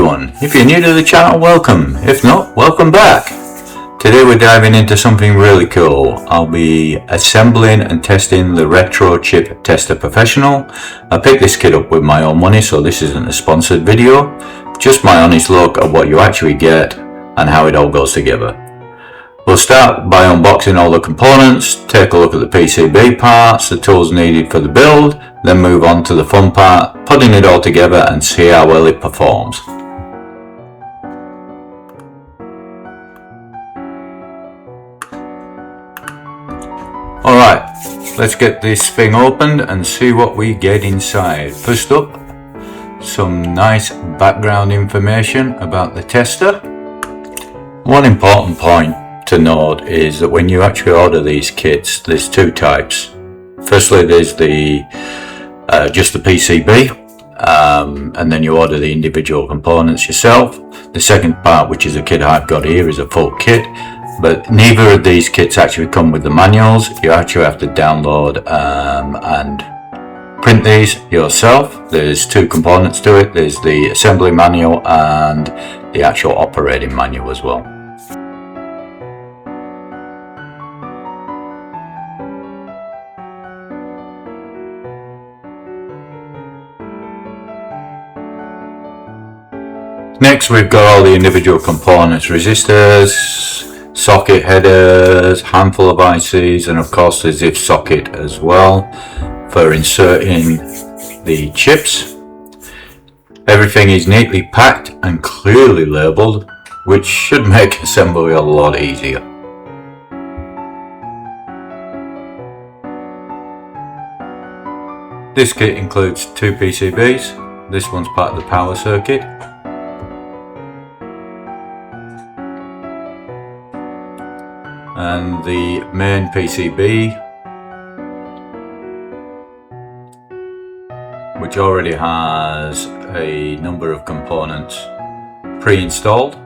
everyone, if you're new to the channel, welcome. If not, welcome back. Today we're diving into something really cool. I'll be assembling and testing the Retro Chip Tester Professional. I picked this kit up with my own money, so this isn't a sponsored video. Just my honest look at what you actually get and how it all goes together. We'll start by unboxing all the components, take a look at the PCB parts, the tools needed for the build, then move on to the fun part, putting it all together and see how well it performs. Alright, let's get this thing opened and see what we get inside. First up, some nice background information about the tester. One important point to note is that when you actually order these kits, there's two types. Firstly, there's the just the PCB, and then you order the individual components yourself. The second part, which is the kit I've got here, is a full kit, but neither of these kits actually come with the manuals. You actually have to download and print these yourself. There's two components to it. There's the assembly manual and the actual operating manual as well. Next, we've got all the individual components: resistors, socket headers, handful of ICs, and of course the zip socket as well for inserting the chips. Everything is neatly packed and clearly labelled, which should make assembly a lot easier. This kit includes two PCBs. This one's part of the power circuit. And the main PCB, which already has a number of components pre-installed,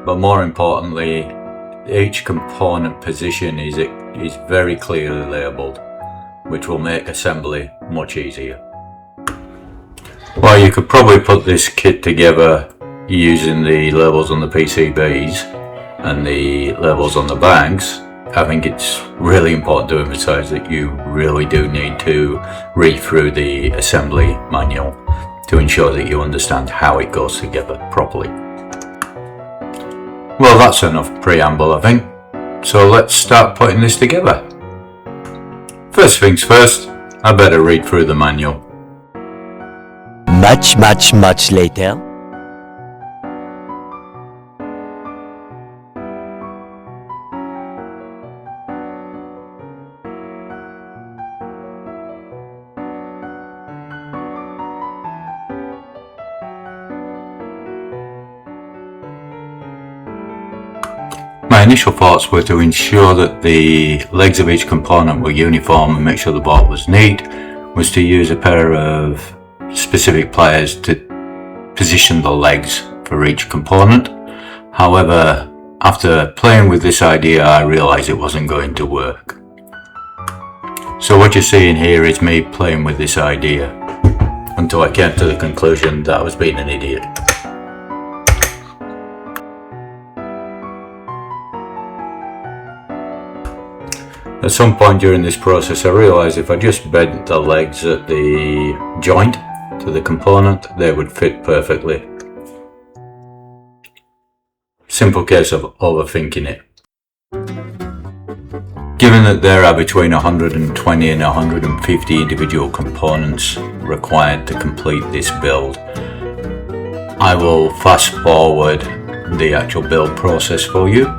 but more importantly, each component position is very clearly labelled, which will make assembly much easier. Well, you could probably put this kit together using the labels on the PCBs and the labels on the bags. I think it's really important to emphasize that you really do need to read through the assembly manual to ensure that you understand how it goes together properly. Well, that's enough preamble, I think. So let's start putting this together. First things first, I better read through the manual. Much later. My initial thoughts were to ensure that the legs of each component were uniform and make sure the bolt was neat, was to use a pair of specific pliers to position the legs for each component. However, after playing with this idea, I realised it wasn't going to work. So what you're seeing here is me playing with this idea until I came to the conclusion that I was being an idiot. At some point during this process, I realised if I just bent the legs at the joint to the component, they would fit perfectly. Simple case of overthinking it. Given that there are between 120 and 150 individual components required to complete this build, I will fast forward the actual build process for you.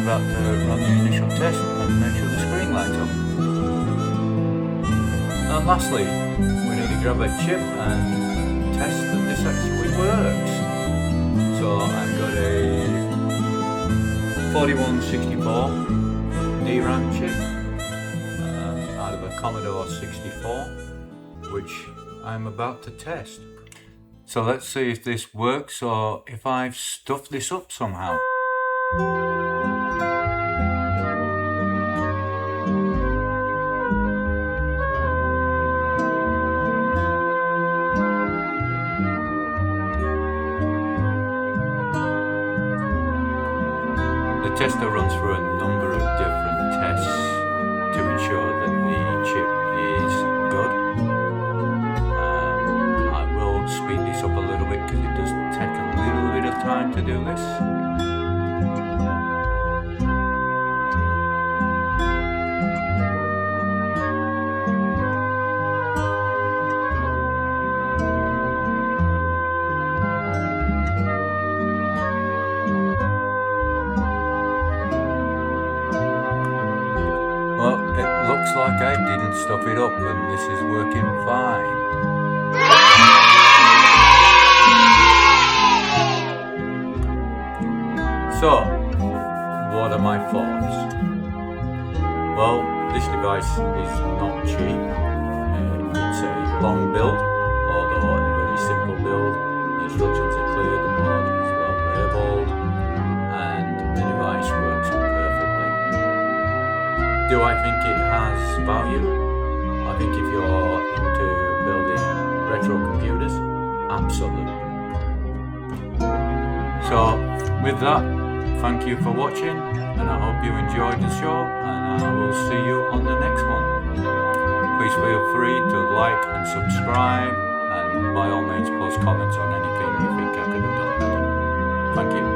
about to run the initial test and make sure the screen lights up. And lastly, we need to grab a chip and test that this actually works. So I've got a 4164 DRAM chip out of a Commodore 64, which I'm about to test. So let's see if this works or if I've stuffed this up somehow. The tester runs through a number of different tests to ensure that the chip is good. I will speed this up a little bit because it does take a little bit of time to do this. Well, it looks like I didn't stuff it up and this is working fine. So, what are my thoughts? Well, this device is not cheap. It's a long build, although a very simple build. The instructions are clear, the board is well labelled, and the device works perfectly. Do I think it has value? I think if you're into building retro computers, absolutely. So, with that, thank you for watching, and I hope you enjoyed the show, and I will see you on the next one. Please feel free to like and subscribe, and by all means post comments on anything you think I could have done better. Thank you.